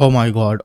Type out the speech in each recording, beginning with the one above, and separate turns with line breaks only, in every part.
Oh my god,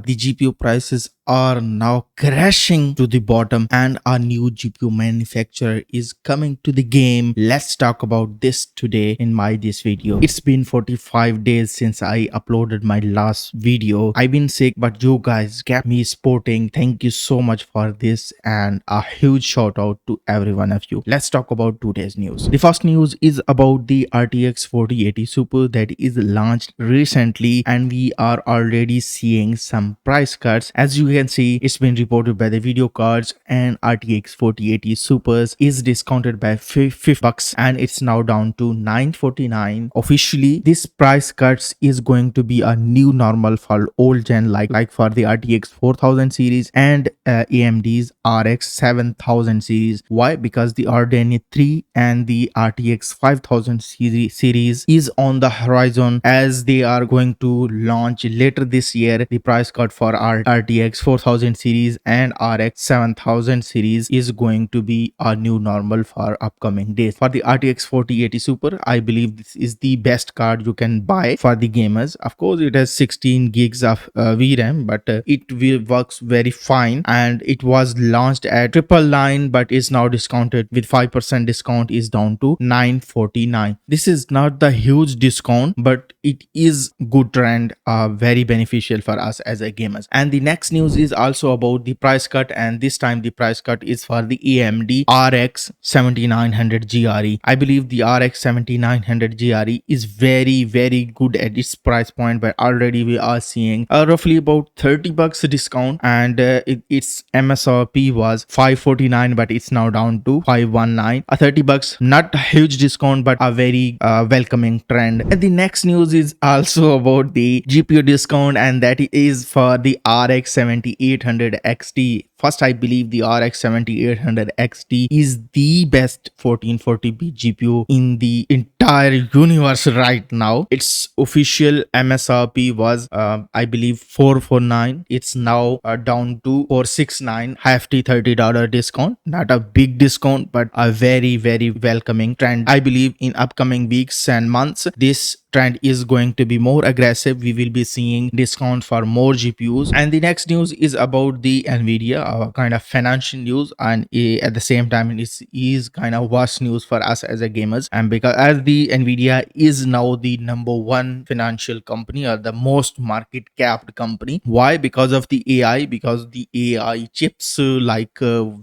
the GPU prices are now crashing to the bottom and a new GPU manufacturer is coming to the game. Let's talk about this today in this video. It's been 45 days since I uploaded my last video. I've been sick, but you guys kept me sporting. Thank you so much for this and a huge shout out to every one of you. Let's talk about today's news. The first news is about the RTX 4080 Super that is launched recently and we are already seeing some price cuts. As you can see, it's been reported by the video cards and RTX 4080 Supers is discounted by $50 and it's now down to $949. Officially, this price cuts is going to be a new normal for old gen like for the RTX 4000 series and AMD's RX 7000 series. Why? Because the RDNA 3 and the RTX 5000 series is on the horizon as they are going to launch later this year. The price cut for our RTX 4000 series and RX 7000 series is going to be a new normal for upcoming days. For the RTX 4080 Super, I believe this is the best card you can buy for the gamers. Of course, it has 16 gigs of VRAM, but it works very fine and it was launched at 999 but is now discounted with 5% discount is down to $949. This is not the huge discount, but it is good trend, very beneficial for us as a gamers. And the next news is also about the price cut, and this time the price cut is for the AMD RX 7900 GRE. I believe the RX 7900 GRE is very good at its price point, but already we are seeing roughly about $30 discount and its MSRP was $549 but it's now down to $519. $30, not a huge discount but a very welcoming trend. And the next news is also about the GPU discount, and that is for the RX 7800 XT. First, I believe the RX 7800 XT is the best 1440p GPU in the entire universe right now. Its official MSRP was I believe $449. It's now down to $469. Hefty $30 discount. Not a big discount but a very welcoming trend. I believe in upcoming weeks and months this trend is going to be more aggressive. We will be seeing discounts for more GPUs. And the next news is about the Nvidia, kind of financial news, and at the same time it is kind of worse news for us as a gamers. And because as the Nvidia is now the #1 financial company or the most market capped company. Why? Because of the AI, because the AI chips like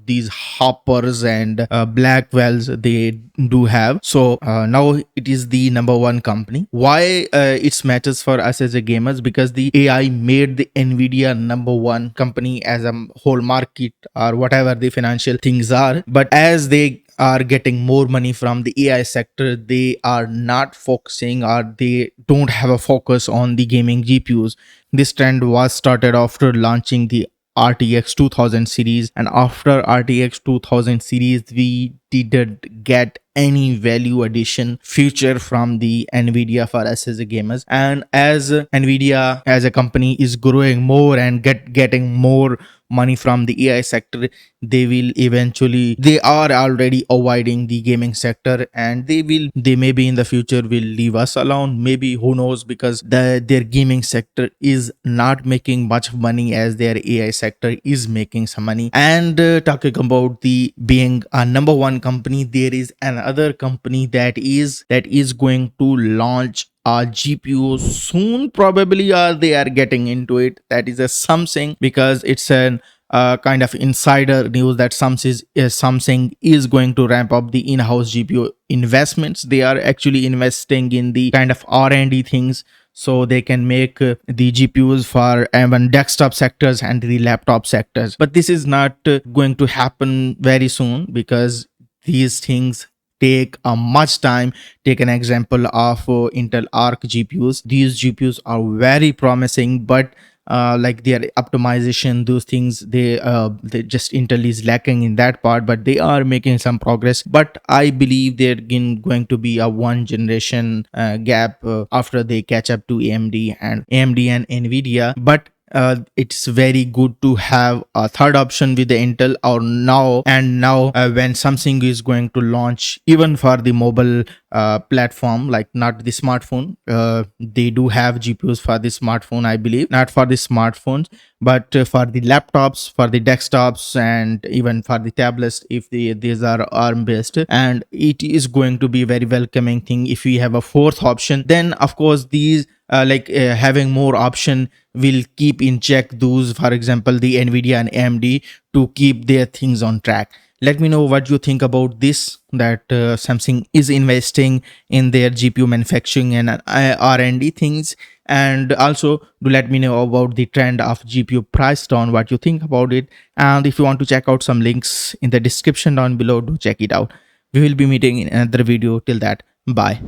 these hoppers and blackwells they do have. So now it is the #1 company. Why it matters for us as a gamers? Because the AI made the Nvidia #1 company as a whole market or whatever the financial things are. But as they are getting more money from the AI sector, they are not focusing or they don't have a focus on the gaming GPUs. This trend was started after launching the RTX 2000 series, and after RTX 2000 series we didn't get any value addition feature from the Nvidia for us as a gamers. And as Nvidia as a company is growing more and getting more money from the AI sector, they are already avoiding the gaming sector, and they maybe in the future will leave us alone, maybe, who knows, because their gaming sector is not making much money as their AI sector is making some money. And talking about the being a #1 company, there is another company that is going to launch a GPU soon, probably, or they are getting into it. That is a Samsung, because it's an kind of insider news that Samsung is going to ramp up the in-house GPU investments. They are actually investing in the kind of R&D things so they can make the GPUs for even desktop sectors and the laptop sectors. But this is not going to happen very soon because these things take much time. Take an example of Intel Arc GPUs. These GPUs are very promising, but like their optimization, those things, they just Intel is lacking in that part, but they are making some progress. But I believe they're going to be a one generation gap after they catch up to AMD and Nvidia. But it's very good to have a third option with the Intel. Or now when something is going to launch even for the mobile platform, like not the smartphone, they do have GPUs for the smartphone, I believe, not for the smartphones, but for the laptops, for the desktops, and even for the tablets, if these are ARM based. And it is going to be very welcoming thing if we have a fourth option. Then of course these having more option will keep in check those, for example, the Nvidia and AMD, to keep their things on track. Let me know what you think about this, that Samsung is investing in their GPU manufacturing and R&D things. And also do let me know about the trend of GPU price down, what you think about it. And if you want to check out some links in the description down below, do check it out. We will be meeting in another video. Till that, bye.